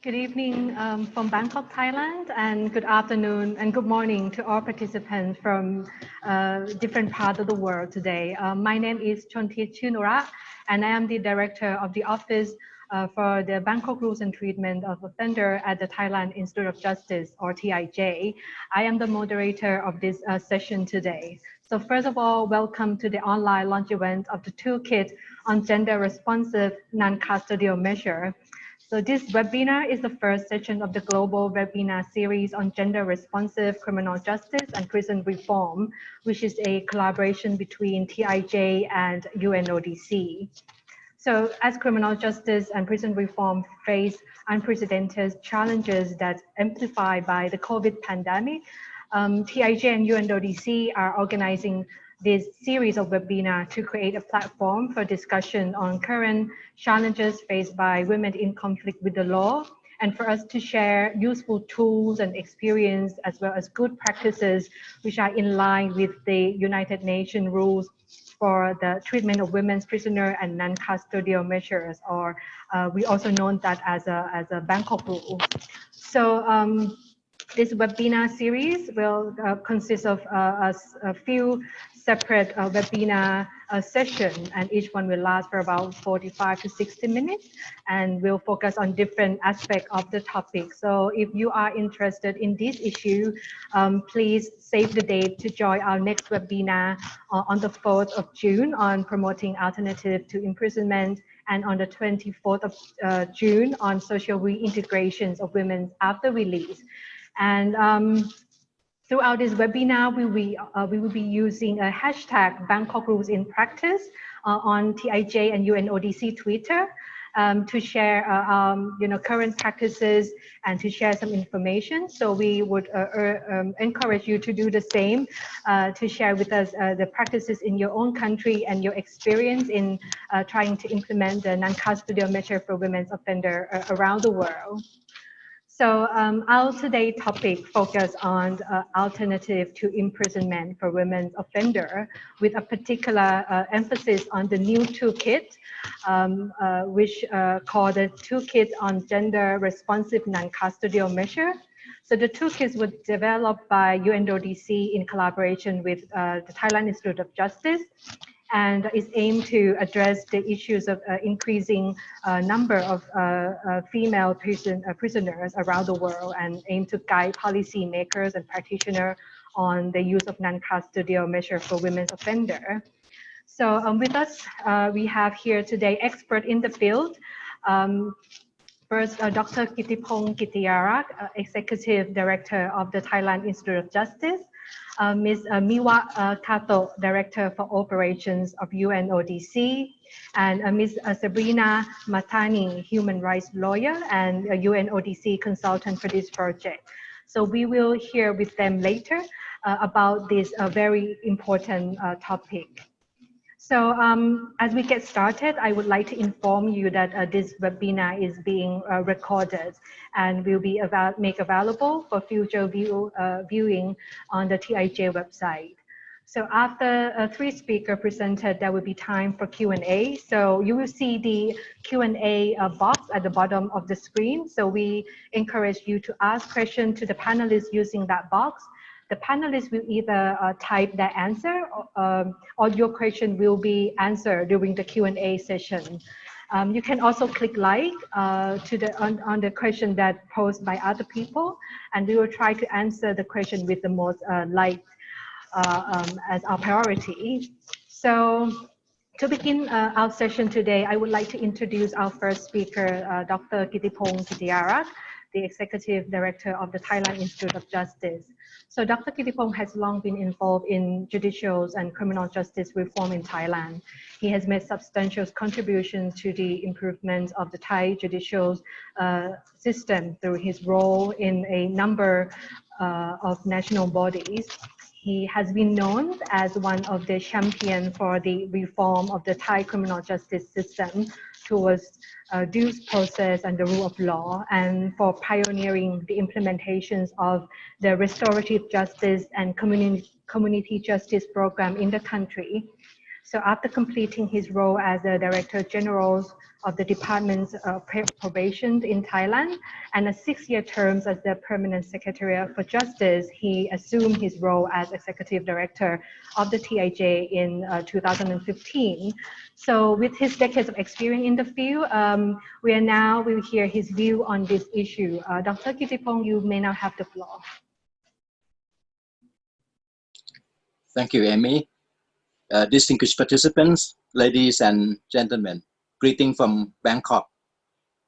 Good evening from Bangkok, Thailand, and good afternoon and good morning to all participants from different parts of the world today. My name is Chontit Chunura, and I am the Director of the Office for the Bangkok Rules and Treatment of Offender at the Thailand Institute of Justice, or TIJ. I am the moderator of this session today. So first of all, welcome to the online launch event of the Toolkit on Gender-Responsive Non-Custodial Measure. So this webinar is the first session of the global webinar series on gender-responsive criminal justice and prison reform, which is a collaboration between TIJ and UNODC. So as criminal justice and prison reform face unprecedented challenges that amplified by the COVID pandemic, TIJ and UNODC are organizing this series of webinars to create a platform for discussion on current challenges faced by women in conflict with the law, and for us to share useful tools and experience as well as good practices which are in line with the United Nations rules for the treatment of women's prisoner and non-custodial measures, or we also know that as a Bangkok rule. So this webinar series will consist of a few separate webinar sessions, and each one will last for about 45 to 60 minutes, and will focus on different aspects of the topic. So if you are interested in this issue, please save the date to join our next webinar on the 4th of June on promoting alternative to imprisonment, and on the 24th of June on social reintegrations of women after release. And throughout this webinar, we will be using a hashtag Bangkok Rules in Practice on TIJ and UNODC Twitter to share current practices and to share some information. So we would encourage you to do the same, to share with us the practices in your own country and your experience in trying to implement the non-custodial measure for women's offender around the world. So our today's topic focus on alternative to imprisonment for women's offender, with a particular emphasis on the new toolkit, which called the Toolkit on Gender Responsive Non-Custodial Measure. So the toolkit was developed by UNODC in collaboration with the Thailand Institute of Justice, and is aimed to address the issues of increasing number of female prisoners around the world, and aim to guide policymakers and practitioners on the use of non-custodial measures for women's offender. So with us, we have here today expert in the field. First, Dr. Kittipong Kittiarak, Executive Director of the Thailand Institute of Justice. Ms. Miwa Kato, Director for Operations of UNODC, and Ms. Sabrina Matani, Human Rights Lawyer and UNODC consultant for this project. So we will hear with them later about this very important topic. So as we get started, I would like to inform you that this webinar is being recorded and will be made available for future viewing on the TIJ website. So after 3 speakers presented, there will be time for Q&A. So you will see the Q&A box at the bottom of the screen. So we encourage you to ask questions to the panelists using that box. The panelists will either type their answer or your question will be answered during the Q&A session. You can also click like on the question that posed by other people, and we will try to answer the question with the most liked as our priority. So to begin our session today, I would like to introduce our first speaker, Dr. Kittipong Kittiarak, the Executive Director of the Thailand Institute of Justice. So Dr. Kittipong has long been involved in judicial and criminal justice reform in Thailand. He has made substantial contributions to the improvement of the Thai judicial system through his role in a number of national bodies. He has been known as one of the champions for the reform of the Thai criminal justice system towards due process and the rule of law, and for pioneering the implementations of the restorative justice and community justice program in the country. So after completing his role as the Director General of the Department's probation in Thailand and a 6-year term as the Permanent Secretary for Justice, he assumed his role as Executive Director of the TIJ in 2015. So with his decades of experience in the field, we will hear his view on this issue. Dr. Kittipong, you may now have the floor. Thank you, Amy. Distinguished participants, ladies and gentlemen, greeting from Bangkok.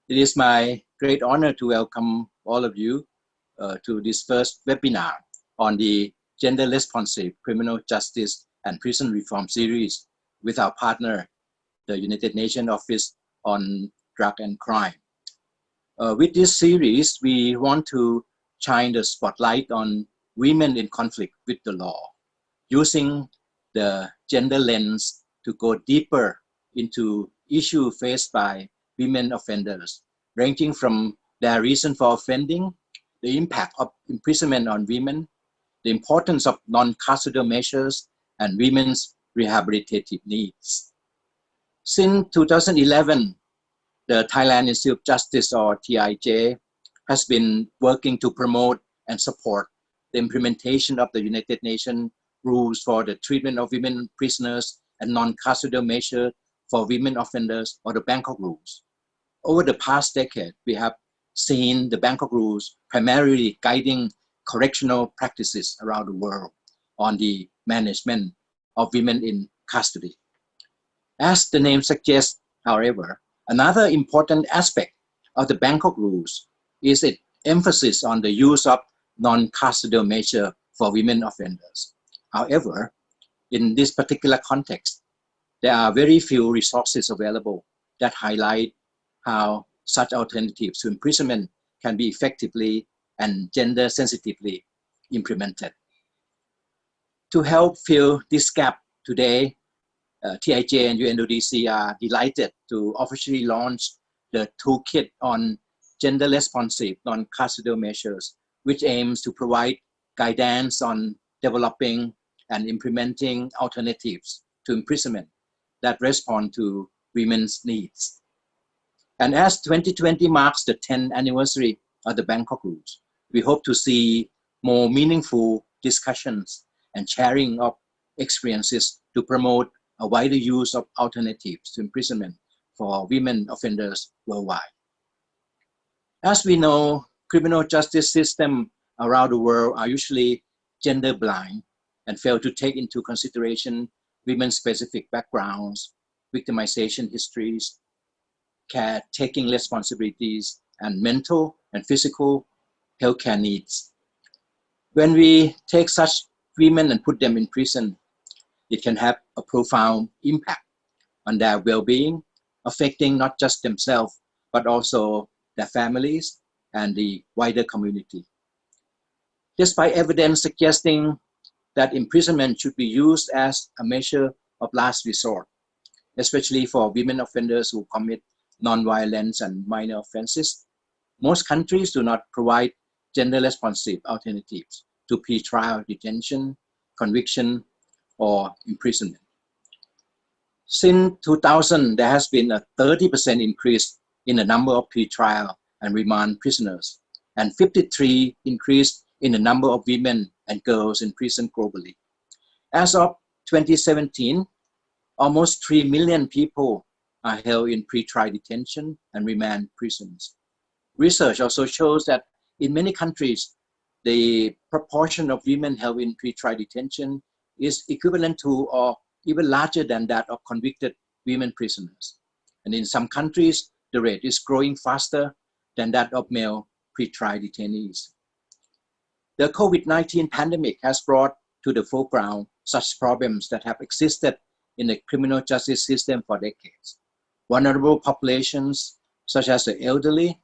It is my great honor to welcome all of you to this first webinar on the Gender Responsive Criminal Justice and Prison Reform series with our partner, the United Nations Office on Drug and Crime. With this series, we want to shine the spotlight on women in conflict with the law, using the gender lens to go deeper into issues faced by women offenders, ranging from their reason for offending, the impact of imprisonment on women, the importance of non-custodial measures, and women's rehabilitative needs. Since 2011, the Thailand Institute of Justice, or TIJ, has been working to promote and support the implementation of the United Nations rules for the treatment of women prisoners and non-custodial measures for women offenders, or the Bangkok rules. Over the past decade, we have seen the Bangkok rules primarily guiding correctional practices around the world on the management of women in custody. As the name suggests, however, another important aspect of the Bangkok rules is its emphasis on the use of non-custodial measures for women offenders. However, in this particular context, there are very few resources available that highlight how such alternatives to imprisonment can be effectively and gender sensitively implemented. To help fill this gap today, TIJ and UNODC are delighted to officially launch the Toolkit on Gender Responsive Non-Custodial Measures, which aims to provide guidance on developing and implementing alternatives to imprisonment that respond to women's needs. And as 2020 marks the 10th anniversary of the Bangkok Rules, we hope to see more meaningful discussions and sharing of experiences to promote a wider use of alternatives to imprisonment for women offenders worldwide. As we know, criminal justice systems around the world are usually gender blind and fail to take into consideration women's specific backgrounds, victimization histories, caretaking responsibilities, and mental and physical healthcare needs. When we take such women and put them in prison, it can have a profound impact on their well-being, affecting not just themselves, but also their families and the wider community. Despite evidence suggesting that imprisonment should be used as a measure of last resort, especially for women offenders who commit non-violence and minor offenses, most countries do not provide gender-responsive alternatives to pre-trial detention, conviction, or imprisonment. Since 2000, there has been a 30% increase in the number of pre-trial and remand prisoners, and 53% increase in the number of women and girls in prison globally. As of 2017, almost 3 million people are held in pre-trial detention and remand prisons. Research also shows that in many countries, the proportion of women held in pre-trial detention is equivalent to or even larger than that of convicted women prisoners. And in some countries, the rate is growing faster than that of male pre-trial detainees. The COVID-19 pandemic has brought to the foreground such problems that have existed in the criminal justice system for decades. Vulnerable populations, such as the elderly,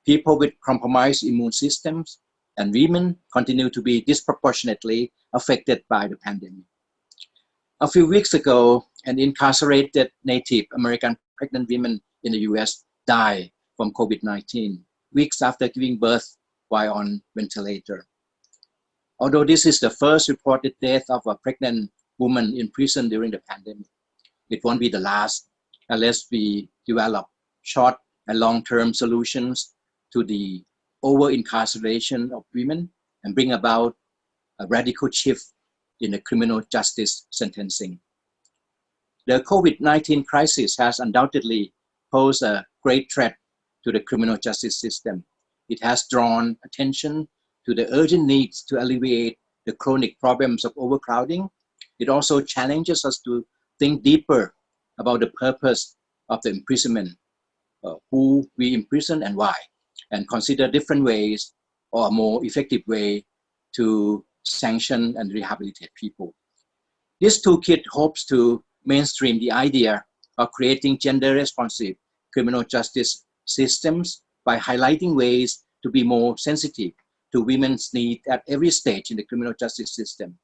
people with compromised immune systems, and women continue to be disproportionately affected by the pandemic. A few weeks ago, an incarcerated Native American pregnant woman in the US died from COVID-19, weeks after giving birth while on ventilator. Although this is the first reported death of a pregnant woman in prison during the pandemic, it won't be the last unless we develop short and long-term solutions to the over-incarceration of women and bring about a radical shift in the criminal justice sentencing. The COVID-19 crisis has undoubtedly posed a great threat to the criminal justice system. It has drawn attention to the urgent needs to alleviate the chronic problems of overcrowding. It also challenges us to think deeper about the purpose of the imprisonment, who we imprison and why, and consider different ways or a more effective way to sanction and rehabilitate people. This toolkit hopes to mainstream the idea of creating gender-responsive criminal justice systems by highlighting ways to be more sensitive to women's needs at every stage in the criminal justice system.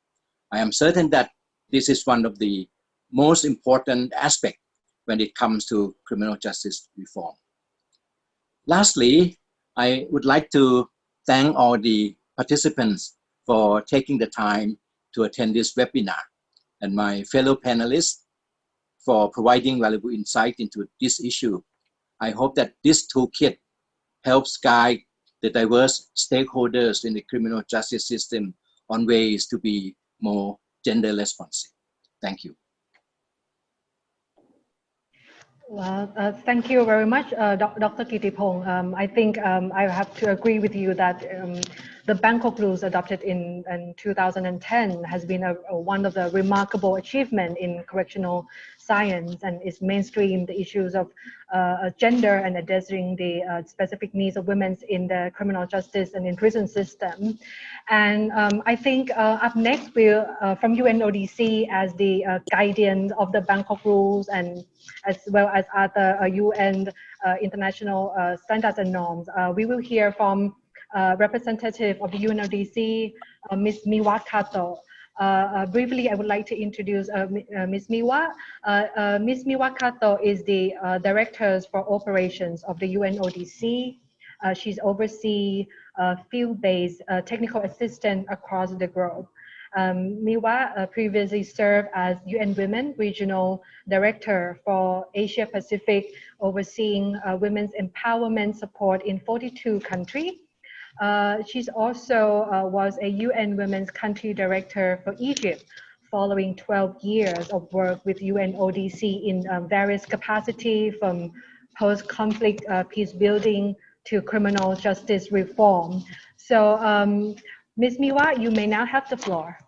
I am certain that this is one of the most important aspects when it comes to criminal justice reform. Lastly, I would like to thank all the participants for taking the time to attend this webinar, and my fellow panelists for providing valuable insight into this issue. I hope that this toolkit helps guide the diverse stakeholders in the criminal justice system on ways to be more gender responsive. Thank you. Well, thank you very much, Dr. Kittipong. I think I have to agree with you that the Bangkok Rules adopted in 2010 has been one of the remarkable achievements in correctional science, and is mainstream the issues of gender and addressing the specific needs of women in the criminal justice and in prison system. And I think up next we'll from UNODC as the guardian of the Bangkok Rules, and as well as other UN international standards and norms. We will hear from representative of the UNODC, Ms. Miwa Kato. Briefly, I would like to introduce Ms. Miwa. Ms. Miwa Kato is the Director for Operations of the UNODC. She's oversee field-based technical assistant across the globe. Miwa previously served as UN Women Regional Director for Asia Pacific, overseeing women's empowerment support in 42 countries. She's also was a UN Women's Country Director for Egypt, following 12 years of work with UNODC in various capacities, from post-conflict peace building to criminal justice reform. So, Ms. Miwa, you may now have the floor.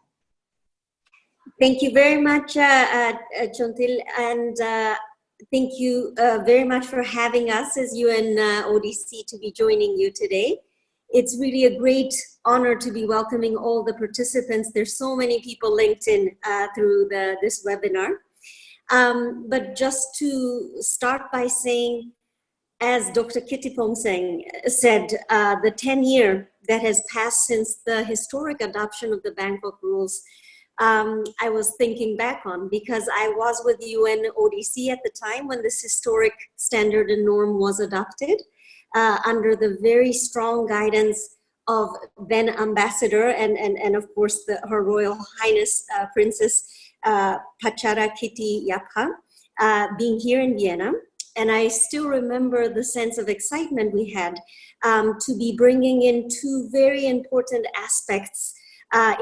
Thank you very much, Chontil, and thank you very much for having us as UNODC to be joining you today. It's really a great honor to be welcoming all the participants. There's so many people linked in through this webinar. But just to start by saying, as Dr. Kittipong said, the 10-year that has passed since the historic adoption of the Bangkok Rules, I was thinking back on, because I was with UNODC at the time when this historic standard and norm was adopted, under the very strong guidance of then Ambassador and of course Her Royal Highness Princess Pachara Kitty Yapha, being here in Vienna. And I still remember the sense of excitement we had to be bringing in two very important aspects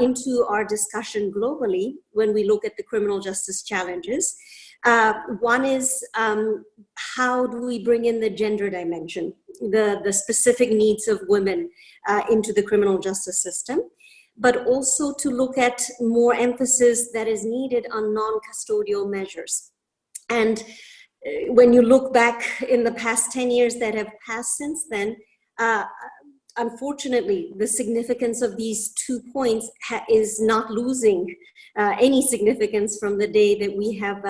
into our discussion globally when we look at the criminal justice challenges. One is how do we bring in the gender dimension, the specific needs of women into the criminal justice system, but also to look at more emphasis that is needed on non-custodial measures. And when you look back in the past 10 years that have passed since then, unfortunately, the significance of these 2 points is not losing any significance from the day that we have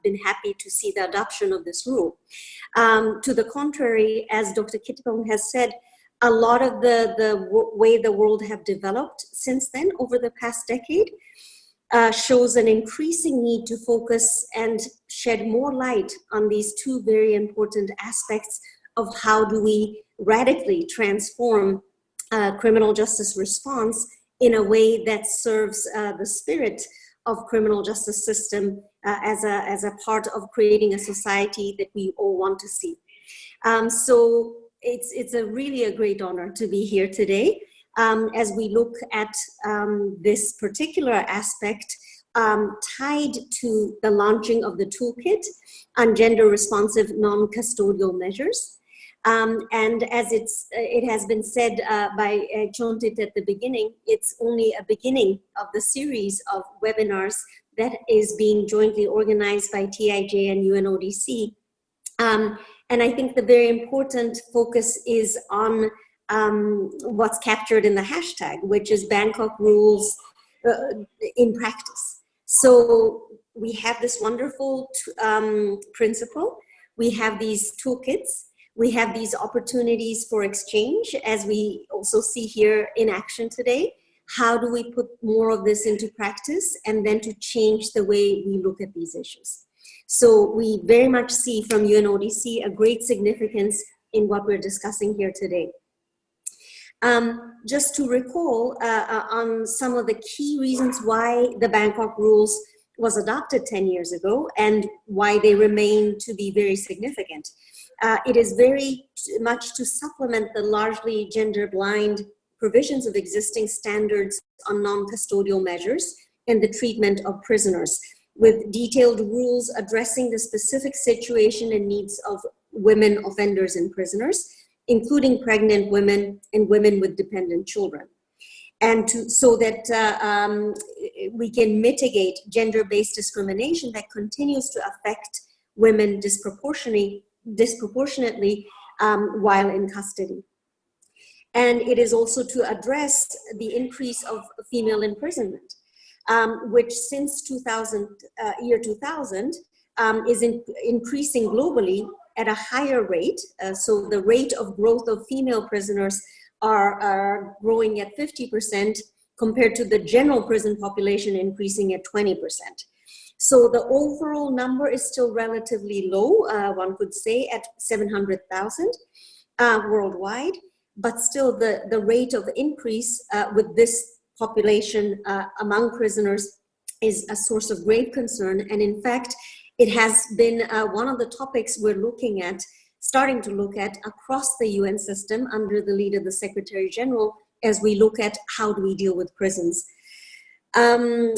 been happy to see the adoption of this rule. To the contrary, as Dr. Kittipong has said, a lot of the way the world have developed since then over the past decade shows an increasing need to focus and shed more light on these two very important aspects of how do we radically transform criminal justice response in a way that serves the spirit of criminal justice system as a part of creating a society that we all want to see. So it's really a great honor to be here today as we look at this particular aspect tied to the launching of the Toolkit on gender-responsive non-custodial measures. And as it has been said by Chontit at the beginning, it's only a beginning of the series of webinars that is being jointly organized by TIJ and UNODC. And I think the very important focus is on what's captured in the hashtag, which is Bangkok rules in practice. So we have this wonderful principle. We have these toolkits. We have these opportunities for exchange, as we also see here in action today. How do we put more of this into practice and then to change the way we look at these issues? So we very much see from UNODC a great significance in what we're discussing here today. Just to recall on some of the key reasons why the Bangkok rules was adopted 10 years ago and why they remain to be very significant. It is very much to supplement the largely gender-blind provisions of existing standards on non-custodial measures and the treatment of prisoners, with detailed rules addressing the specific situation and needs of women offenders and prisoners, including pregnant women and women with dependent children. And so that we can mitigate gender-based discrimination that continues to affect women disproportionately while in custody. And it is also to address the increase of female imprisonment, which since year 2000 is increasing globally at a higher rate. So the rate of growth of female prisoners are growing at 50% compared to the general prison population increasing at 20%. So the overall number is still relatively low, one could say, at 700,000 worldwide, but still the rate of increase with this population among prisoners is a source of grave concern. And in fact, it has been one of the topics we're looking at, starting to look at across the UN system under the lead of the Secretary General as we look at how do we deal with prisons. So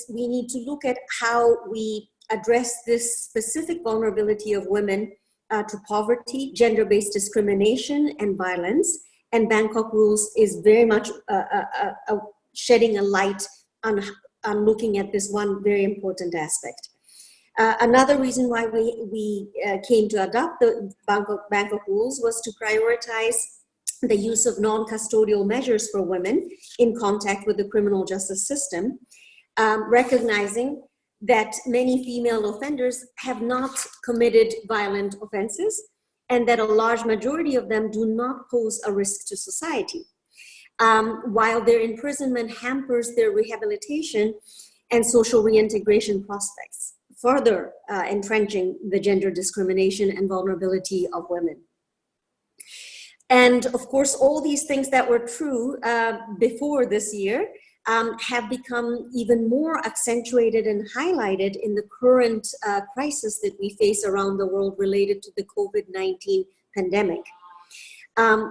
we need to look at how we address this specific vulnerability of women to poverty, gender-based discrimination and violence. And Bangkok rules is very much shedding a light on looking at this one very important aspect. Another reason why we came to adopt the Bangkok rules was to prioritize the use of non-custodial measures for women in contact with the criminal justice system, recognizing that many female offenders have not committed violent offenses and that a large majority of them do not pose a risk to society, while their imprisonment hampers their rehabilitation and social reintegration prospects, further entrenching the gender discrimination and vulnerability of women. And of course, all these things that were true before this year have become even more accentuated and highlighted in the current crisis that we face around the world related to the COVID-19 pandemic.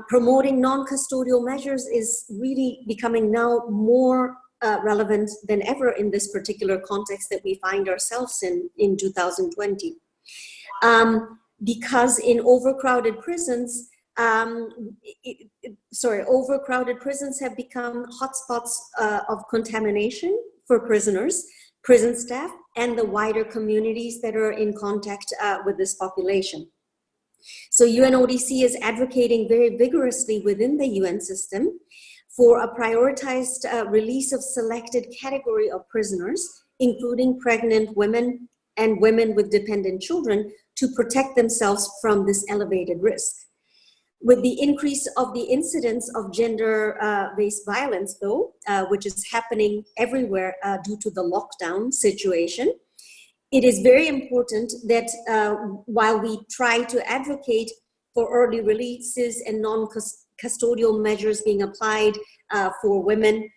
Promoting non-custodial measures is really becoming now more relevant than ever in this particular context that we find ourselves in 2020. Because in overcrowded prisons, overcrowded prisons have become hotspots of contamination for prisoners, prison staff, and the wider communities that are in contact with this population. So UNODC is advocating very vigorously within the UN system for a prioritized release of selected category of prisoners, including pregnant women and women with dependent children, to protect themselves from this elevated risk. With the increase of the incidence of gender-based violence, though, which is happening everywhere due to the lockdown situation, it is very important that while we try to advocate for early releases and non-custodial measures being applied for women,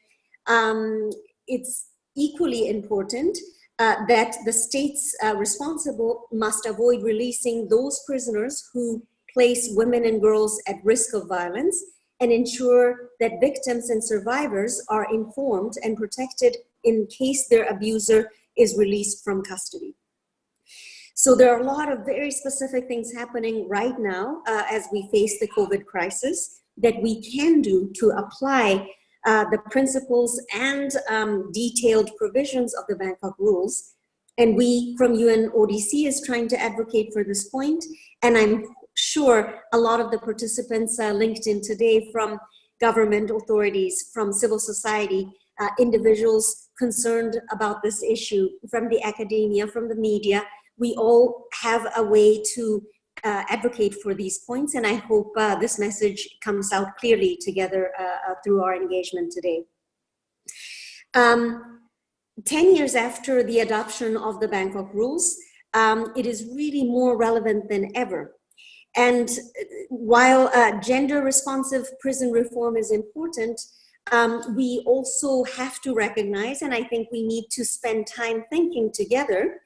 it's equally important that the states responsible must avoid releasing those prisoners who place women and girls at risk of violence, and ensure that victims and survivors are informed and protected in case their abuser is released from custody. So there are a lot of very specific things happening right now as we face the COVID crisis that we can do to apply the principles and detailed provisions of the Bangkok rules. And we from UNODC is trying to advocate for this point. And I'm sure a lot of the participants linked in today from government authorities, from civil society, individuals concerned about this issue, from the academia, from the media, we all have a way to advocate for these points, and I hope this message comes out clearly together through our engagement today. 10 years after the adoption of the Bangkok rules, it is really more relevant than ever. And while gender responsive prison reform is important, we also have to recognize, and I think we need to spend time thinking together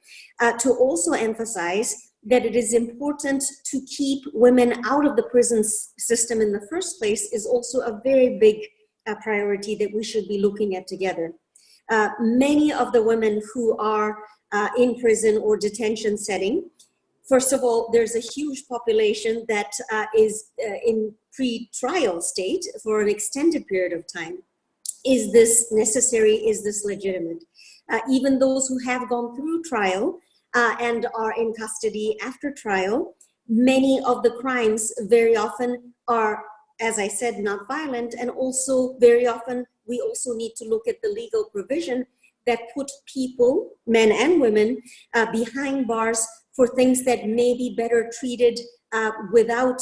to also emphasize that it is important to keep women out of the prison system in the first place is also a very big priority that we should be looking at together. Many of the women who are in prison or detention setting, first of all, there's a huge population that is in pre-trial state for an extended period of time. Is this necessary? Is this legitimate? Even those who have gone through trial and are in custody after trial, many of the crimes very often are, as I said, not violent, and also very often we also need to look at the legal provision that put people, men and women, behind bars for things that may be better treated without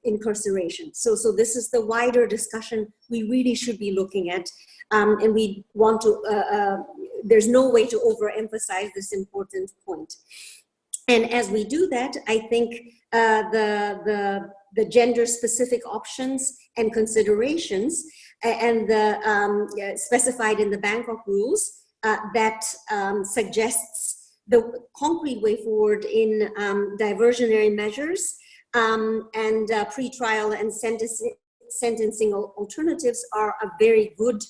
incarceration. So this is the wider discussion we really should be looking at, and we want to, there's no way to overemphasize this important point. And as we do that, I think the gender-specific options and considerations and the specified in the Bangkok rules that suggests the concrete way forward in diversionary measures and pre-trial and sentencing alternatives are a very good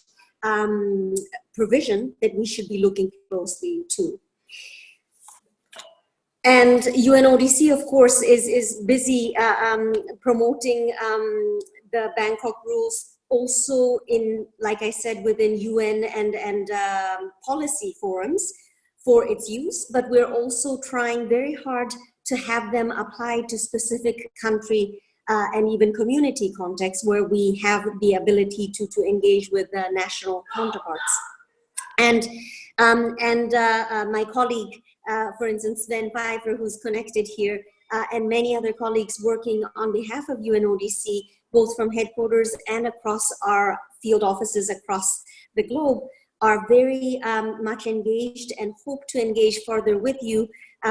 provision that we should be looking closely to. And UNODC, of course, is busy promoting the Bangkok rules also in, like I said, within UN and policy forums for its use, but we're also trying very hard to have them applied to specific country and even community contexts where we have the ability to engage with national counterparts. And my colleague, for instance, Sven Pfeiffer, who's connected here, and many other colleagues working on behalf of UNODC, both from headquarters and across our field offices across the globe, are very much engaged and hope to engage further with you,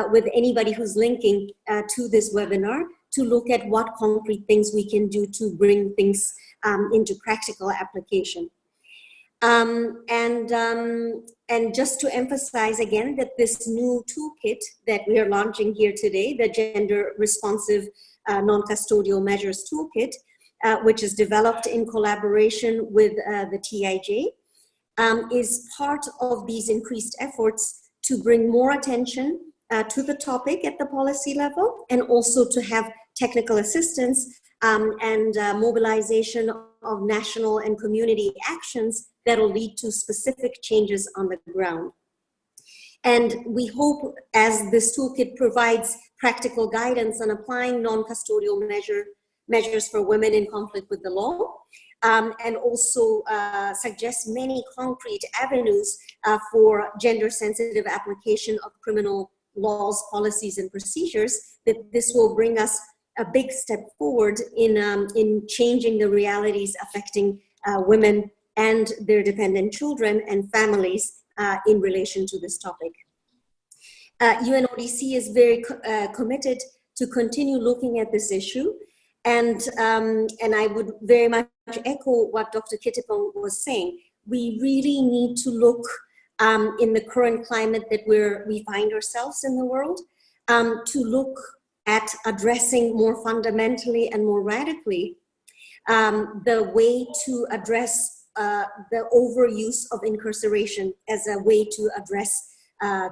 with anybody who's linking to this webinar, to look at what concrete things we can do to bring things into practical application. And just to emphasize again that this new toolkit that we are launching here today, the Gender Responsive Non-Custodial Measures Toolkit, which is developed in collaboration with the TIJ, is part of these increased efforts to bring more attention to the topic at the policy level, and also to have technical assistance and mobilization of national and community actions that will lead to specific changes on the ground. And we hope, as this toolkit provides practical guidance on applying non-custodial measures for women in conflict with the law, and also suggests many concrete avenues for gender-sensitive application of criminal laws, policies, and procedures, that this will bring us a big step forward in changing the realities affecting women and their dependent children and families in relation to this topic. UNODC is very committed to continue looking at this issue, and I would very much echo what Dr. Kittipong was saying. We really need to look in the current climate that we find ourselves in the world, to look at addressing more fundamentally and more radically the way to address the overuse of incarceration as a way to address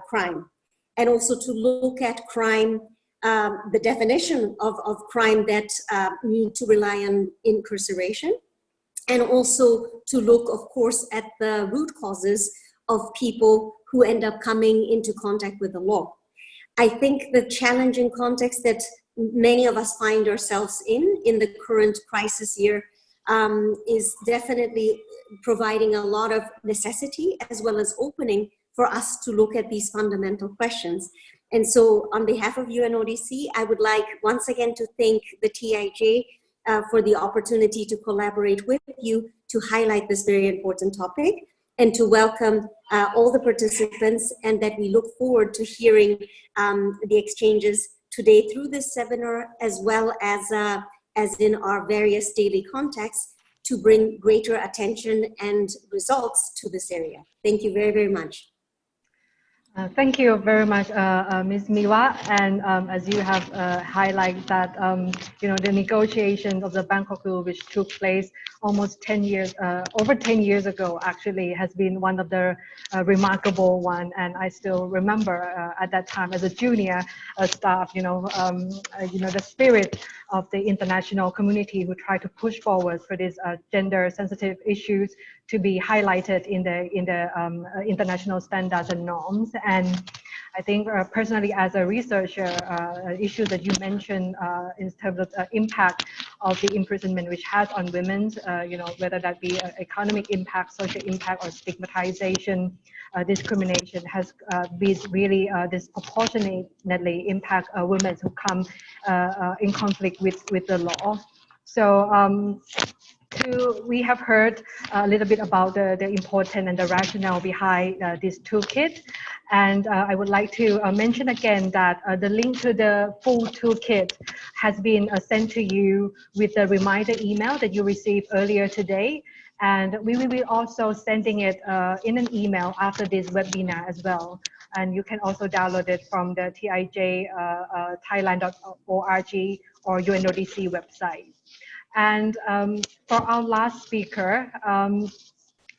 crime, and also to look at crime, the definition of crime that need to rely on incarceration, and also to look, of course, at the root causes of people who end up coming into contact with the law. I think the challenging context that many of us find ourselves in the current crisis year is definitely providing a lot of necessity as well as opening for us to look at these fundamental questions. And so on behalf of UNODC, I would like once again to thank the TIJ for the opportunity to collaborate with you to highlight this very important topic, and to welcome all the participants, and that we look forward to hearing the exchanges today through this seminar, as well as in our various daily contexts, to bring greater attention and results to this area. Thank you very, very much. Thank you very much, Ms. Miwa. And as you have highlighted that, the negotiations of the Bangkok Rule, which took place almost 10 years, over 10 years ago, actually has been one of the remarkable one. And I still remember at that time as a junior staff, the spirit of the international community who tried to push forward for these gender-sensitive issues to be highlighted in the international standards and norms. And I think personally, as a researcher, issue that you mentioned in terms of impact of the imprisonment which has on women, whether that be economic impact, social impact, or stigmatization, discrimination, has been really disproportionately impact women who come in conflict with the law. So we have heard a little bit about the importance and the rationale behind this toolkit. And I would like to mention again that the link to the full toolkit has been sent to you with the reminder email that you received earlier today. And we will be also sending it in an email after this webinar as well. And you can also download it from the TIJ Thailand.org or UNODC website. And for our last speaker,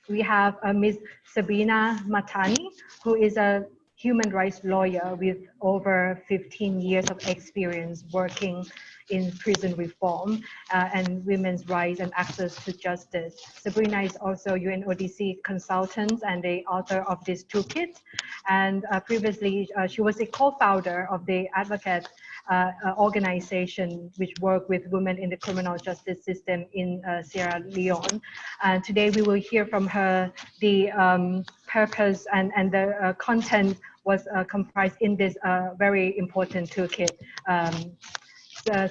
we have Ms. Sabrina Matani, who is a human rights lawyer with over 15 years of experience working in prison reform and women's rights and access to justice. Sabrina is also UNODC consultant and the author of this toolkit. And previously, she was a co-founder of the Advocate organization which work with women in the criminal justice system in Sierra Leone. And today we will hear from her the purpose and the content was comprised in this very important toolkit.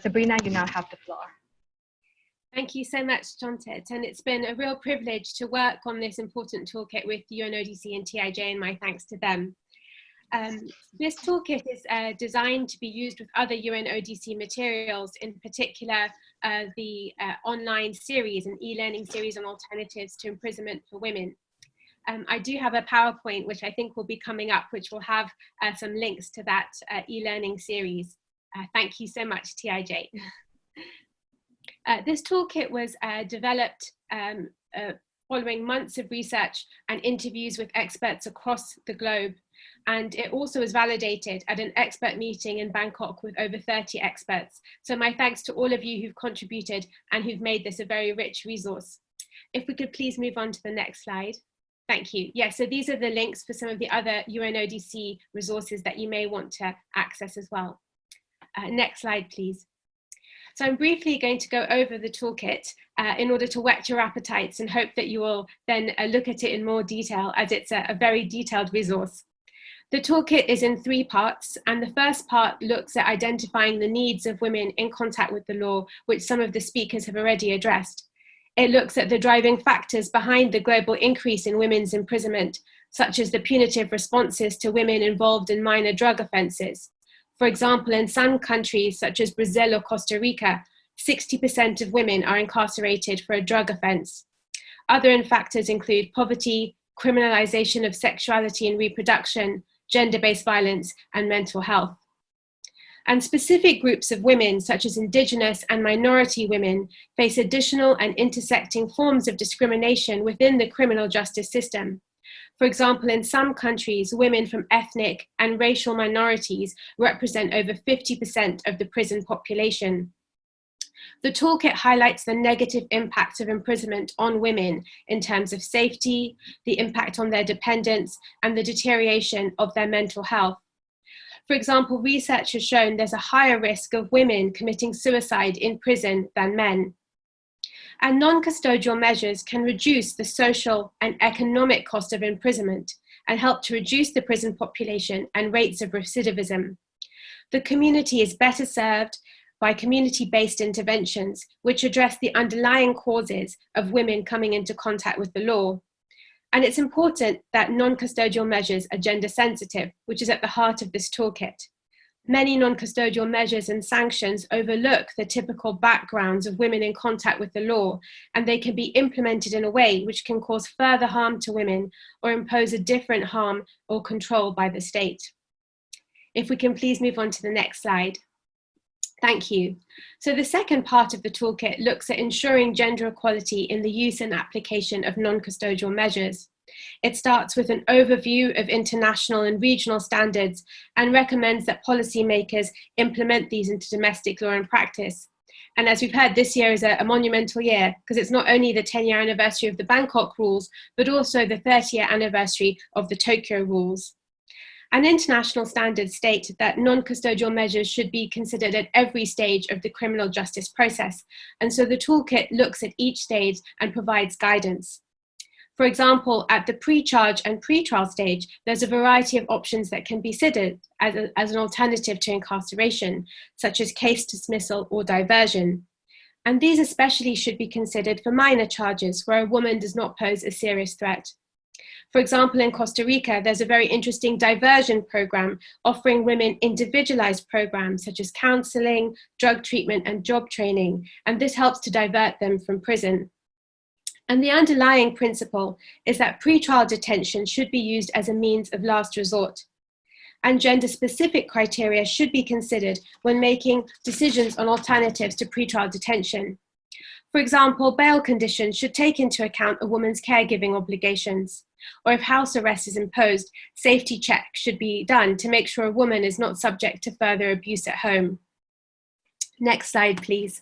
Sabrina, you now have the floor. Thank you so much, Chontit. And it's been a real privilege to work on this important toolkit with UNODC and TIJ, and my thanks to them. This toolkit is designed to be used with other UNODC materials, in particular the online series and e-learning series on alternatives to imprisonment for women. I do have a PowerPoint which I think will be coming up, which will have some links to that e-learning series. Thank you so much, TIJ. This toolkit was developed following months of research and interviews with experts across the globe. And it also was validated at an expert meeting in Bangkok with over 30 experts. So my thanks to all of you who've contributed and who've made this a very rich resource. If we could please move on to the next slide. Thank you. Yeah, so these are the links for some of the other UNODC resources that you may want to access as well. Next slide, please. So I'm briefly going to go over the toolkit in order to whet your appetites and hope that you will then look at it in more detail, as it's a very detailed resource. The toolkit is in 3 parts, and the first part looks at identifying the needs of women in contact with the law, which some of the speakers have already addressed. It looks at the driving factors behind the global increase in women's imprisonment, such as the punitive responses to women involved in minor drug offences. For example, in some countries, such as Brazil or Costa Rica, 60% of women are incarcerated for a drug offence. Other factors include poverty, criminalization of sexuality and reproduction, gender-based violence, and mental health. And specific groups of women, such as Indigenous and minority women, face additional and intersecting forms of discrimination within the criminal justice system. For example, in some countries, women from ethnic and racial minorities represent over 50% of the prison population. The toolkit highlights the negative impacts of imprisonment on women in terms of safety, the impact on their dependents, and the deterioration of their mental health. For example, research has shown there's a higher risk of women committing suicide in prison than men. And non-custodial measures can reduce the social and economic cost of imprisonment and help to reduce the prison population and rates of recidivism. The community is better served by community-based interventions, which address the underlying causes of women coming into contact with the law. And it's important that non-custodial measures are gender sensitive, which is at the heart of this toolkit. Many non-custodial measures and sanctions overlook the typical backgrounds of women in contact with the law, and they can be implemented in a way which can cause further harm to women or impose a different harm or control by the state. If we can please move on to the next slide. Thank you. So the second part of the toolkit looks at ensuring gender equality in the use and application of non-custodial measures. It starts with an overview of international and regional standards and recommends that policymakers implement these into domestic law and practice. And as we've heard, this year is a monumental year because it's not only the 10-year anniversary of the Bangkok rules, but also the 30-year anniversary of the Tokyo rules. And international standards state that non-custodial measures should be considered at every stage of the criminal justice process. And so the toolkit looks at each stage and provides guidance. For example, at the pre-charge and pre-trial stage, there's a variety of options that can be considered as an alternative to incarceration, such as case dismissal or diversion. And these especially should be considered for minor charges where a woman does not pose a serious threat. For example, in Costa Rica, there's a very interesting diversion program offering women individualized programs such as counseling, drug treatment, and job training, and this helps to divert them from prison. And the underlying principle is that pretrial detention should be used as a means of last resort. And gender-specific criteria should be considered when making decisions on alternatives to pretrial detention. For example, bail conditions should take into account a woman's caregiving obligations. Or if house arrest is imposed, safety checks should be done to make sure a woman is not subject to further abuse at home. Next slide, please.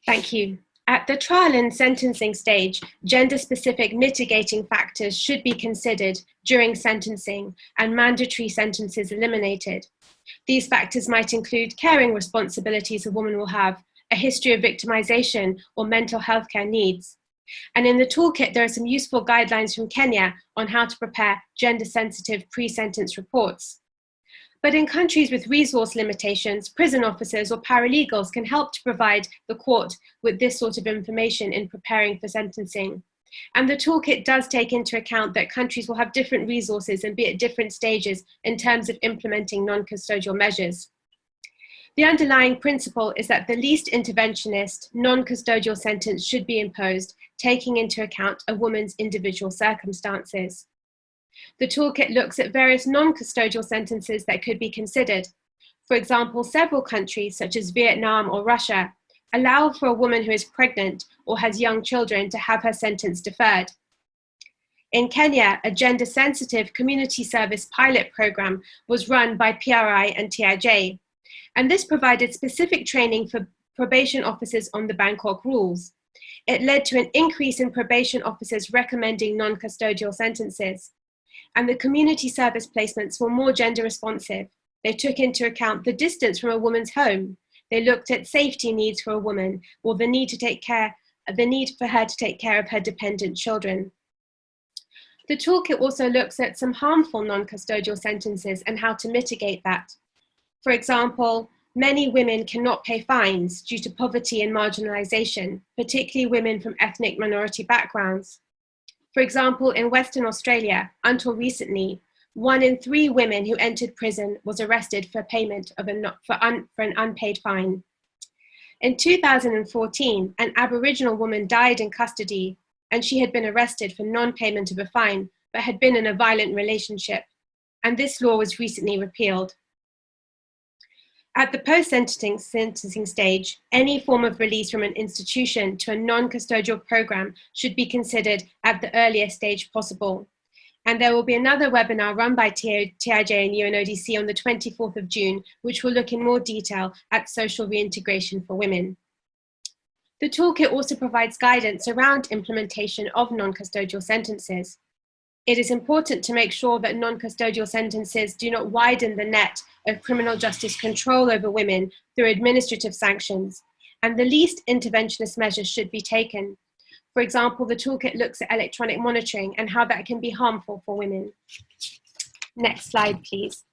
Thank you. At the trial and sentencing stage, gender-specific mitigating factors should be considered during sentencing and mandatory sentences eliminated. These factors might include caring responsibilities a woman will have, a history of victimization or mental health care needs. And in the toolkit, there are some useful guidelines from Kenya on how to prepare gender-sensitive pre-sentence reports. But in countries with resource limitations, prison officers or paralegals can help to provide the court with this sort of information in preparing for sentencing. And the toolkit does take into account that countries will have different resources and be at different stages in terms of implementing non-custodial measures. The underlying principle is that the least interventionist, non-custodial sentence should be imposed, taking into account a woman's individual circumstances. The toolkit looks at various non-custodial sentences that could be considered. For example, several countries, such as Vietnam or Russia, allow for a woman who is pregnant or has young children to have her sentence deferred. In Kenya, a gender-sensitive community service pilot program was run by PRI and TIJ, and this provided specific training for probation officers on the Bangkok rules. It led to an increase in probation officers recommending non-custodial sentences. And the community service placements were more gender responsive. They took into account the distance from a woman's home. They looked at safety needs for a woman or the need for her to take care of her dependent children. The toolkit also looks at some harmful non-custodial sentences and how to mitigate that. For example, many women cannot pay fines due to poverty and marginalization, particularly women from ethnic minority backgrounds. For example, in Western Australia, until recently, 1 in 3 women who entered prison was arrested for payment of for an unpaid fine. In 2014, an Aboriginal woman died in custody and she had been arrested for non-payment of a fine, but had been in a violent relationship, and this law was recently repealed. At the post-sentencing stage, any form of release from an institution to a non-custodial program should be considered at the earliest stage possible. And there will be another webinar run by TIJ and UNODC on the 24th of June, which will look in more detail at social reintegration for women. The toolkit also provides guidance around implementation of non-custodial sentences. It is important to make sure that non-custodial sentences do not widen the net of criminal justice control over women through administrative sanctions, and the least interventionist measures should be taken. For example, the toolkit looks at electronic monitoring and how that can be harmful for women. Next slide, please.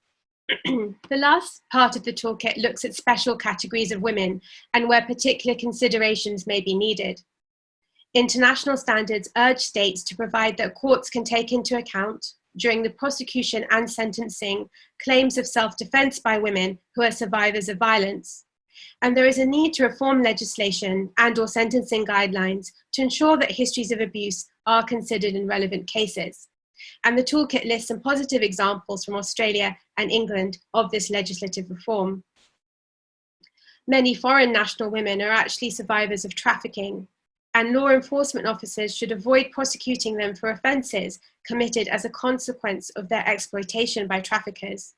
The last part of the toolkit looks at special categories of women and where particular considerations may be needed. International standards urge states to provide that courts can take into account, during the prosecution and sentencing, claims of self-defense by women who are survivors of violence. And there is a need to reform legislation and/or sentencing guidelines to ensure that histories of abuse are considered in relevant cases. And the toolkit lists some positive examples from Australia and England of this legislative reform. Many foreign national women are actually survivors of trafficking, and law enforcement officers should avoid prosecuting them for offences committed as a consequence of their exploitation by traffickers.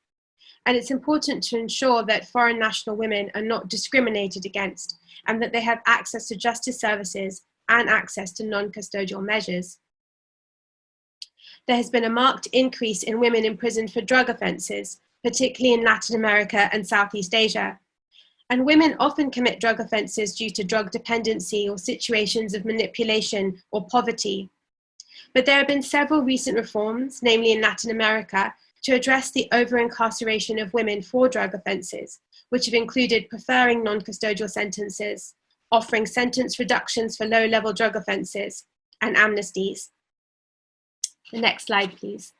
And it's important to ensure that foreign national women are not discriminated against and that they have access to justice services and access to non-custodial measures. There has been a marked increase in women imprisoned for drug offences, particularly in Latin America and Southeast Asia. And women often commit drug offences due to drug dependency or situations of manipulation or poverty. But there have been several recent reforms, namely in Latin America, to address the over-incarceration of women for drug offences, which have included preferring non-custodial sentences, offering sentence reductions for low-level drug offences, and amnesties. The next slide, please.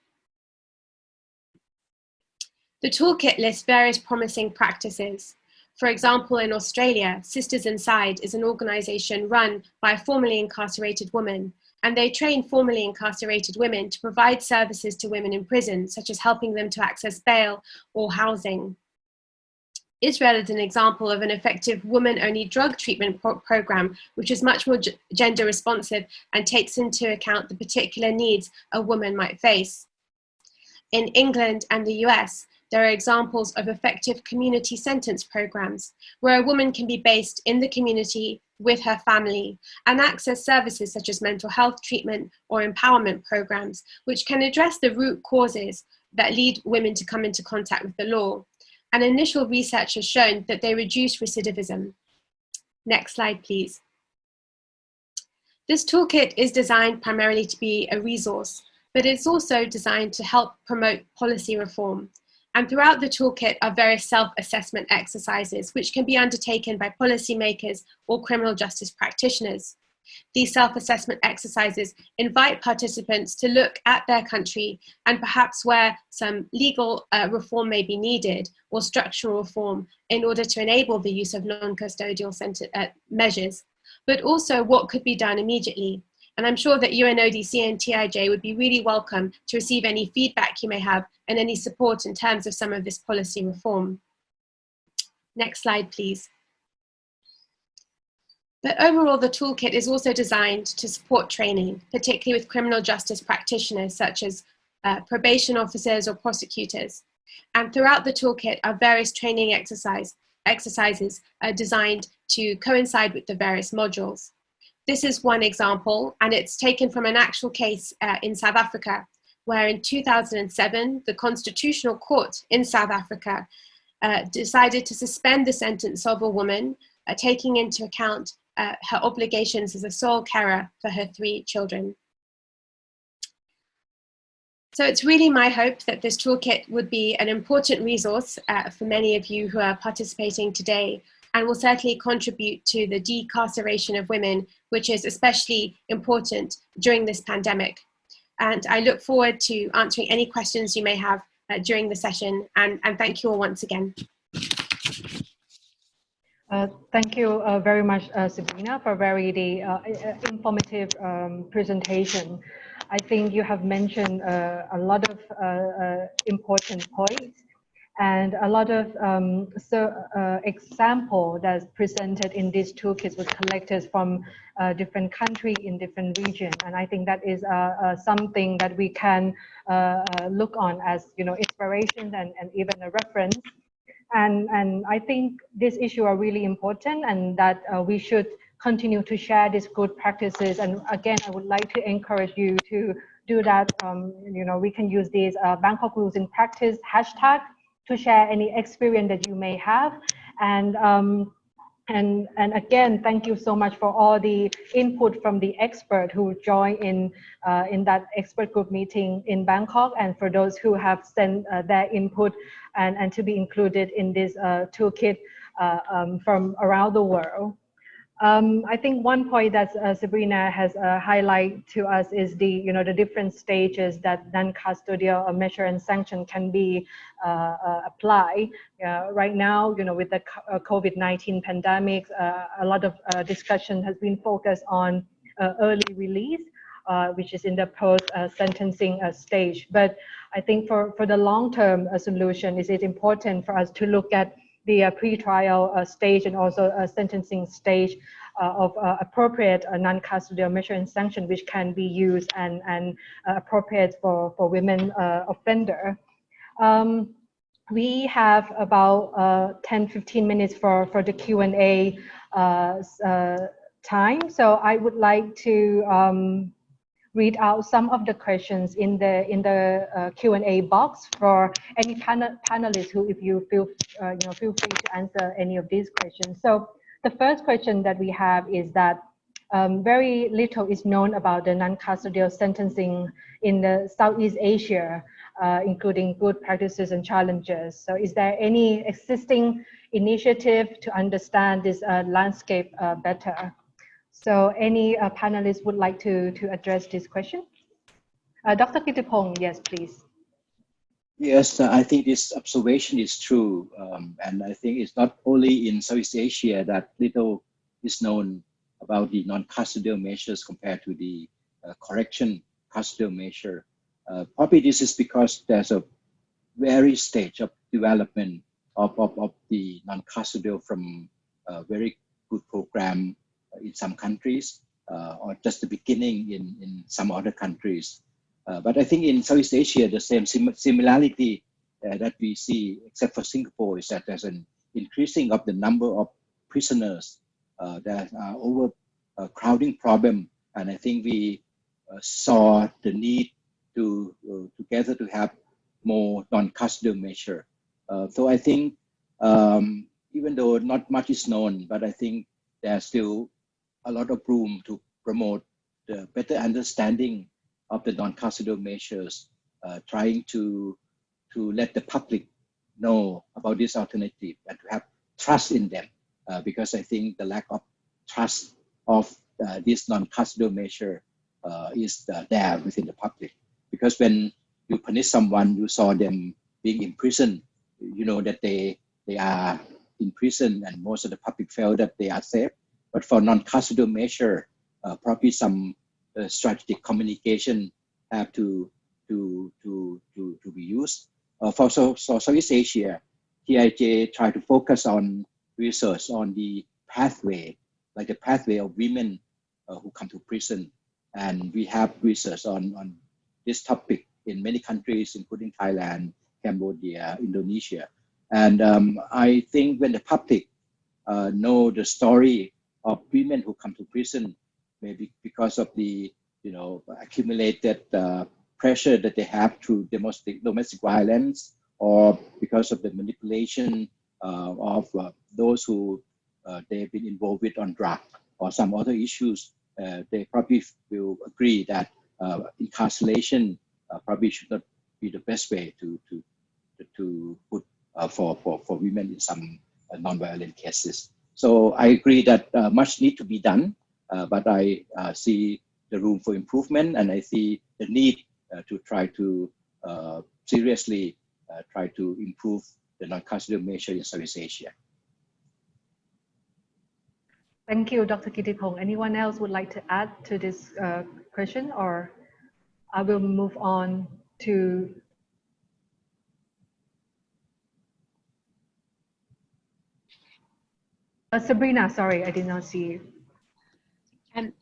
The toolkit lists various promising practices. For example, in Australia, Sisters Inside is an organisation run by a formerly incarcerated woman, and they train formerly incarcerated women to provide services to women in prison, such as helping them to access bail or housing. Israel is an example of an effective woman-only drug treatment program, which is much more gender responsive and takes into account the particular needs a woman might face. In England and the US, there are examples of effective community sentence programs where a woman can be based in the community with her family and access services such as mental health treatment or empowerment programs, which can address the root causes that lead women to come into contact with the law. And initial research has shown that they reduce recidivism. Next slide, please. This toolkit is designed primarily to be a resource, but it's also designed to help promote policy reform. And throughout the toolkit are various self-assessment exercises, which can be undertaken by policymakers or criminal justice practitioners. These self-assessment exercises invite participants to look at their country and perhaps where some legal reform may be needed or structural reform in order to enable the use of non-custodial measures, but also what could be done immediately. And I'm sure that UNODC and TIJ would be really welcome to receive any feedback you may have and any support in terms of some of this policy reform. Next slide, please. But overall, the toolkit is also designed to support training, particularly with criminal justice practitioners such as probation officers or prosecutors. And throughout the toolkit are various training exercises designed to coincide with the various modules. This is one example, and it's taken from an actual case in South Africa, where in 2007, the Constitutional Court in South Africa decided to suspend the sentence of a woman, taking into account her obligations as a sole carer for her 3 children. So it's really my hope that this toolkit would be an important resource for many of you who are participating today, and will certainly contribute to the decarceration of women, which is especially important during this pandemic. And I look forward to answering any questions you may have during the session, and thank you all once again. Thank you very much, Sabrina, for very informative presentation. I think you have mentioned a lot of important points and a lot of example that's presented in this toolkit was collected from different country in different region, and I think that is something that we can look on as inspiration and even a reference. And I think these issues are really important, and that we should continue to share these good practices. And again, I would like to encourage you to do that. We can use these Bangkok Rules in Practice hashtag to share any experience that you may have. And again, thank you so much for all the input from the expert who joined in that expert group meeting in Bangkok, and for those who have sent their input and to be included in this toolkit from around the world. I think one point that Sabrina has highlighted to us is the different stages that non-custodial measure and sanction can be applied. Right now, with the COVID-19 pandemic, a lot of discussion has been focused on early release, which is in the post-sentencing stage. But I think for the long-term solution, it is important for us to look at the pre-trial stage and also a sentencing stage of appropriate non-custodial measure and sanction, which can be used and appropriate for women offender. We have about 10-15 minutes for the Q&A time. So I would like to read out some of the questions in the Q&A box for any panelists who, if you feel free to answer any of these questions. So the first question that we have is that very little is known about the non-custodial sentencing in the Southeast Asia, including good practices and challenges. So is there any existing initiative to understand this landscape better? So any panelists would like to address this question? Dr. Kittipong, yes, please. Yes, I think this observation is true. And I think it's not only in Southeast Asia that little is known about the non-custodial measures compared to the correction custodial measure. Probably this is because there's a very stage of development of the non-custodial from a very good program in some countries, or just the beginning in some other countries. But I think in Southeast Asia, the same similarity that we see, except for Singapore, is that there's an increasing of the number of prisoners. There's overcrowding problem, and I think we saw the need to together to have more non-custodial measure. So I think even though not much is known, but I think there's still a lot of room to promote the better understanding of the non-custodial measures, trying to let the public know about this alternative and to have trust in them, because I think the lack of trust of this non-custodial measure is there within the public. Because when you punish someone, you saw them being imprisoned, you know that they are in prison, and most of the public felt that they are safe. But for non-custodial measure, probably some strategic communication have to be used. For Southeast Asia, TIJ try to focus on research on the pathway, like the pathway of women who come to prison, and we have research on this topic in many countries, including Thailand, Cambodia, Indonesia. And I think when the public know the story of women who come to prison, maybe because of the accumulated pressure that they have through domestic violence, or because of the manipulation of those who they've been involved with on drug or some other issues, they probably will agree that incarceration probably should not be the best way to put for women in some non-violent cases. So I agree that much need to be done, but I see the room for improvement, and I see the need to try to seriously try to improve the non-custodial measure in Southeast Asia. Thank you, Dr. Kittipong. Anyone else would like to add to this question, or I will move on to Sabrina. Sorry, I did not see you.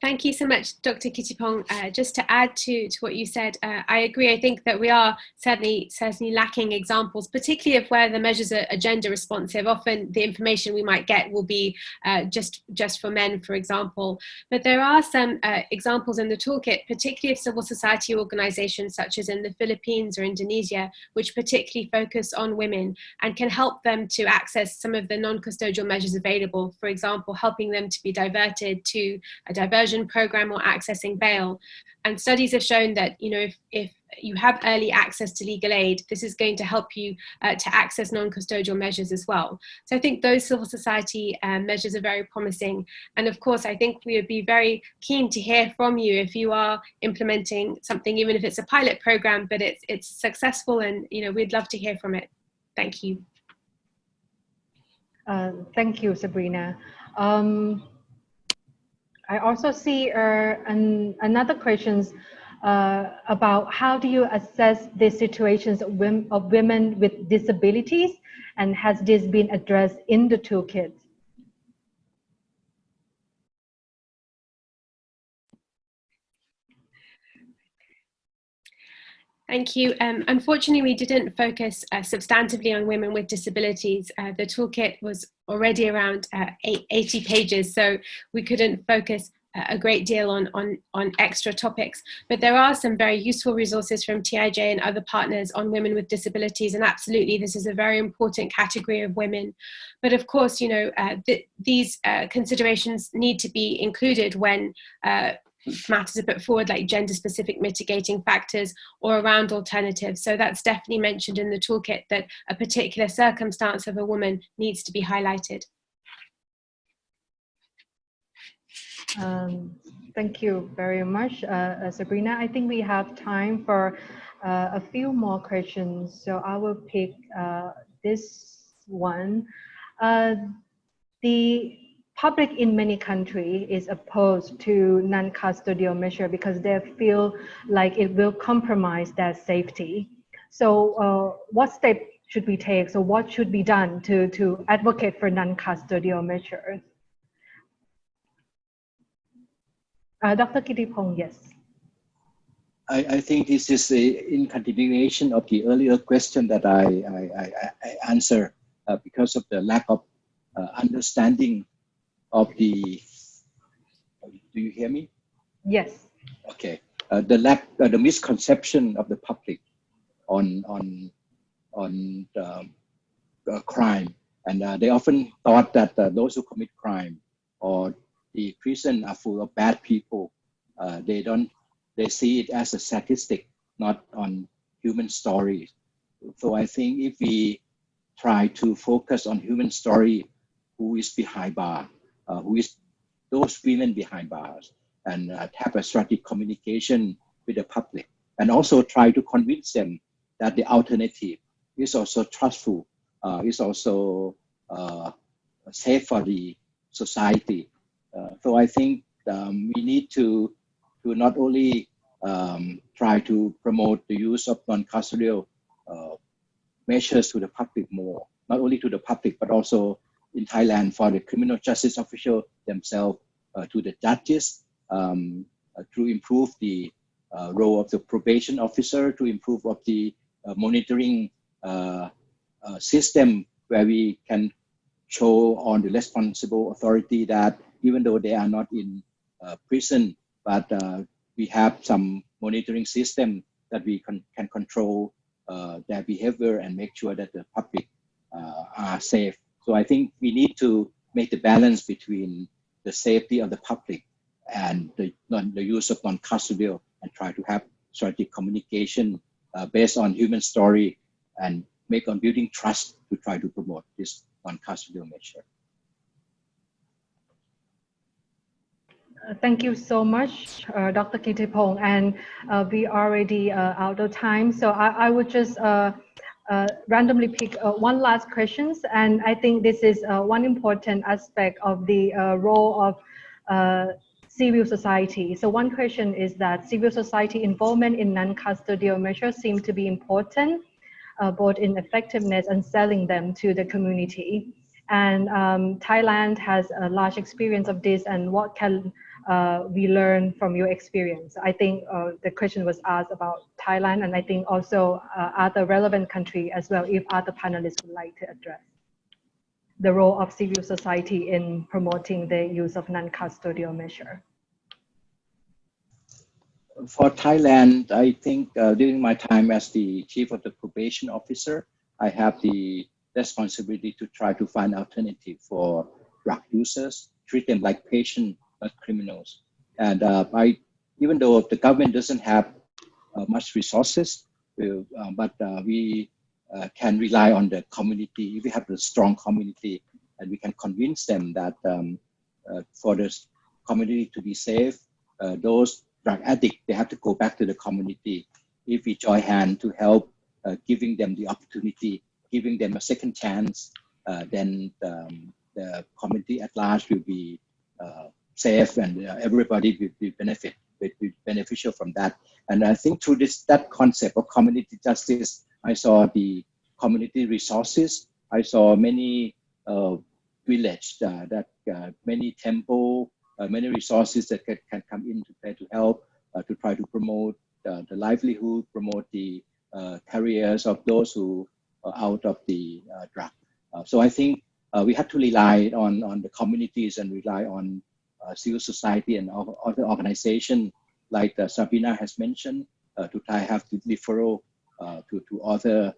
Thank you so much, Dr. Kittipong. Just to add to what you said, I agree. I think that we are certainly lacking examples, particularly of where the measures are gender responsive. Often the information we might get will be just for men, for example. But there are some examples in the toolkit, particularly of civil society organizations such as in the Philippines or Indonesia, which particularly focus on women and can help them to access some of the non-custodial measures available. For example, helping them to be diverted to a diversion program or accessing bail. And studies have shown that, you know, if you have early access to legal aid, this is going to help you to access non-custodial measures as well. So I think those civil society measures are very promising. And of course, I think we would be very keen to hear from you if you are implementing something, even if it's a pilot program, but it's successful, and, you know, we'd love to hear from it. Thank you. Thank you, Sabrina. I also see another question about how do you assess the situations of women with disabilities, and has this been addressed in the toolkit? Thank you. Unfortunately, we didn't focus substantively on women with disabilities. The toolkit was already around 80 pages, so we couldn't focus a great deal on extra topics. But there are some very useful resources from TIJ and other partners on women with disabilities, and absolutely this is a very important category of women. But of course, you know, these considerations need to be included when matters are put forward, like gender-specific mitigating factors or around alternatives. So that's definitely mentioned in the toolkit, that a particular circumstance of a woman needs to be highlighted. Thank you very much, Sabrina. I think we have time for a few more questions, so I will pick this one. The public in many countries is opposed to non-custodial measure because they feel like it will compromise their safety. So what steps should we take? So what should be done to advocate for non-custodial measures? Dr. Kittipong, yes. I think this is in continuation of the earlier question that I answered because of the lack of understanding of the, do you hear me? Yes. Okay. The misconception of the public on crime, and they often thought that those who commit crime or the prison are full of bad people. They see it as a statistic, not on human stories. So I think if we try to focus on human story, who is behind bars, who is those women behind bars, and have a strategic communication with the public, and also try to convince them that the alternative is also trustful, is also safe for the society. So I think we need to not only try to promote the use of non-custodial measures to the public more, not only to the public, but also in Thailand for the criminal justice officials themselves, to the judges, to improve the role of the probation officer, to improve of the monitoring system, where we can show on the responsible authority that even though they are not in prison, but we have some monitoring system that we can control their behavior and make sure that the public are safe. So I think we need to make the balance between the safety of the public and the use of non-custodial, and try to have strategic communication based on human story and make on building trust to try to promote this non-custodial measure. Thank you so much, Dr. Kittipong, and we already out of time. So I would just randomly pick one last questions, and I think this is one important aspect of the role of civil society. So one question is that civil society involvement in non-custodial measures seem to be important, both in effectiveness and selling them to the community. And Thailand has a large experience of this, and what can we learn from your experience? I think the question was asked about Thailand, and I think also other relevant countries as well, if other panelists would like to address the role of civil society in promoting the use of non-custodial measure. For Thailand, I think during my time as the chief of the probation officer, I have the responsibility to try to find alternative for drug users, treat them like patients, not criminals. And even though the government doesn't have much resources, but we can rely on the community. If we have a strong community, and we can convince them that for the community to be safe, those drug addicts, they have to go back to the community. If we join hands to help giving them the opportunity, giving them a second chance, then the community at large will be safe, and everybody will be beneficial from that. And I think through that concept of community justice, I saw the community resources. I saw many villages, many temple, many resources that can come in to help to try to promote the livelihood, promote the careers of those who are out of the drug. So I think we have to rely on the communities and rely on civil society and other organizations like Sabina has mentioned to try have the referral to other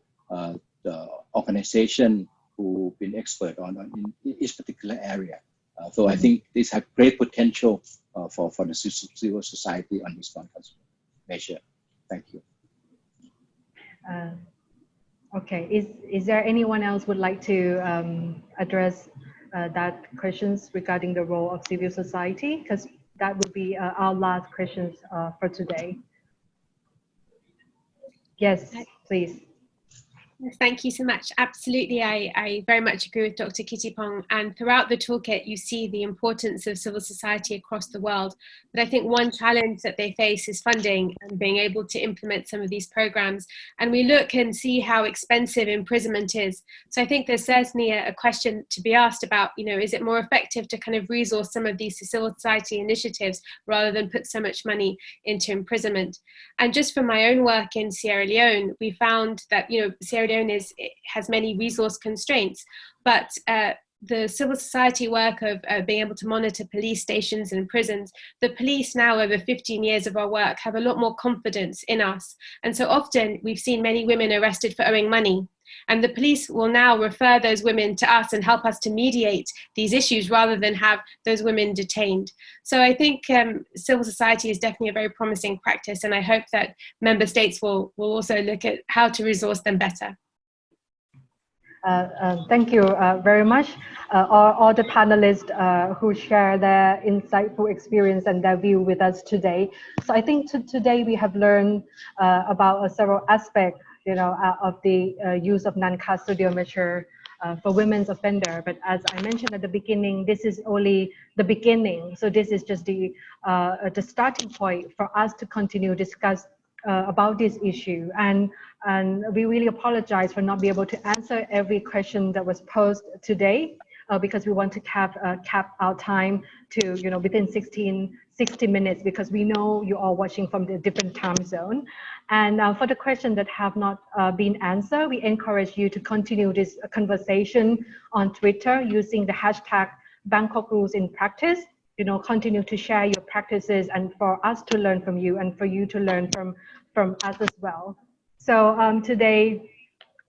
organizations who've been expert in each particular area. So I think this has great potential for the civil society on this measure. Thank you. Okay, is there anyone else would like to address that questions regarding the role of civil society? Because that would be our last questions for today. Yes, please. Thank you so much. Absolutely, I very much agree with Dr. Kittipong. And throughout the toolkit, you see the importance of civil society across the world. But I think one challenge that they face is funding and being able to implement some of these programs. And we look and see how expensive imprisonment is. So I think there's certainly a question to be asked about, is it more effective to kind of resource some of these civil society initiatives rather than put so much money into imprisonment? And just from my own work in Sierra Leone, we found that, Sierra Leone has many resource constraints, but the civil society work of being able to monitor police stations and prisons, the police now over 15 years of our work have a lot more confidence in us. And so often we've seen many women arrested for owing money, and the police will now refer those women to us and help us to mediate these issues rather than have those women detained. So I think civil society is definitely a very promising practice, and I hope that member states will also look at how to resource them better. Thank you very much, all the panelists who share their insightful experience and their view with us today. So I think today we have learned about several aspects, of the use of non-custodial measure for women's offender. But as I mentioned at the beginning, this is only the beginning. So this is just the starting point for us to continue discuss about this issue, and we really apologize for not being able to answer every question that was posed today, because we want to cap our time to within 60 minutes, because we know you are watching from the different time zone. And for the questions that have not been answered, we encourage you to continue this conversation on Twitter using the hashtag Bangkok Rules in Practice. Continue to share your practices, and for us to learn from you and for you to learn from us as well. So today,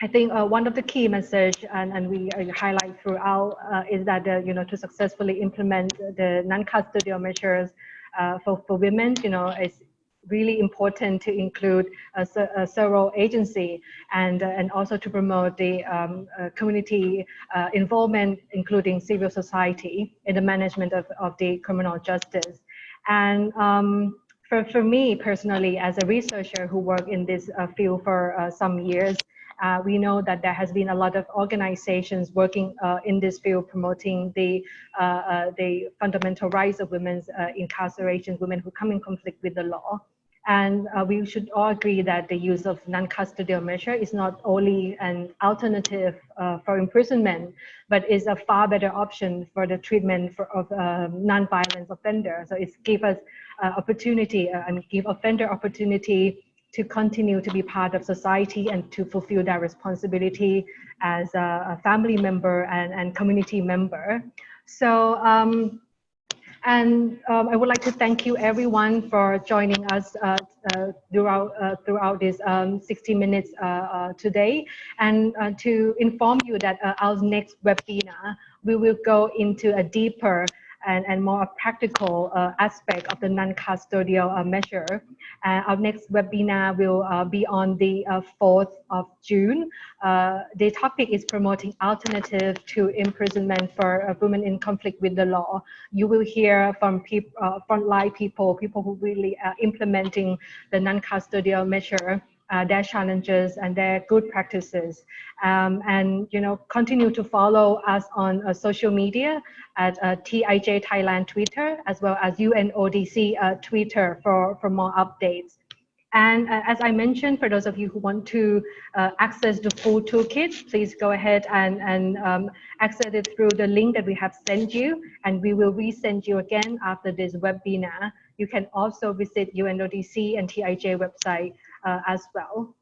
I think one of the key message, and we highlight throughout, is that to successfully implement the non-custodial measures for women, it's really important to include a thorough agency and also to promote the community involvement, including civil society, in the management of the criminal justice. And for me personally, as a researcher who worked in this field for some years, We know that there has been a lot of organizations working in this field promoting the fundamental rights of women's incarceration, women who come in conflict with the law. And we should all agree that the use of non-custodial measure is not only an alternative for imprisonment, but is a far better option for the treatment of non-violence offenders. So it gives us opportunity and give offender opportunity to continue to be part of society and to fulfill their responsibility as a family member and community member. So. I would like to thank you everyone for joining us throughout this 60 minutes today, and to inform you that our next webinar, we will go into a deeper and more practical aspect of the non-custodial measure. Our next webinar will be on the 4th of June. The topic is promoting alternative to imprisonment for women in conflict with the law. You will hear from frontline people who really are implementing the non-custodial measure, their challenges and their good practices. And continue to follow us on social media at TIJ Thailand Twitter, as well as UNODC Twitter for more updates. And as I mentioned, for those of you who want to access the full toolkit, please go ahead and access it through the link that we have sent you, and we will resend you again after this webinar. You can also visit UNODC and TIJ website as well.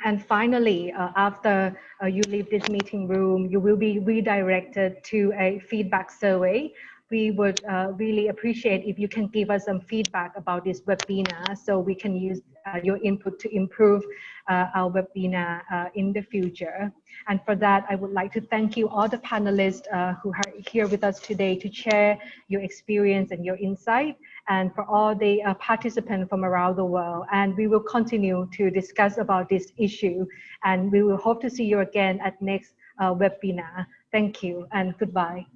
And finally, after you leave this meeting room, you will be redirected to a feedback survey. We would really appreciate if you can give us some feedback about this webinar so we can use your input to improve our webinar in the future. And for that, I would like to thank you all the panelists who are here with us today to share your experience and your insight, and for all the participants from around the world. And we will continue to discuss about this issue, and we will hope to see you again at next webinar. Thank you and goodbye.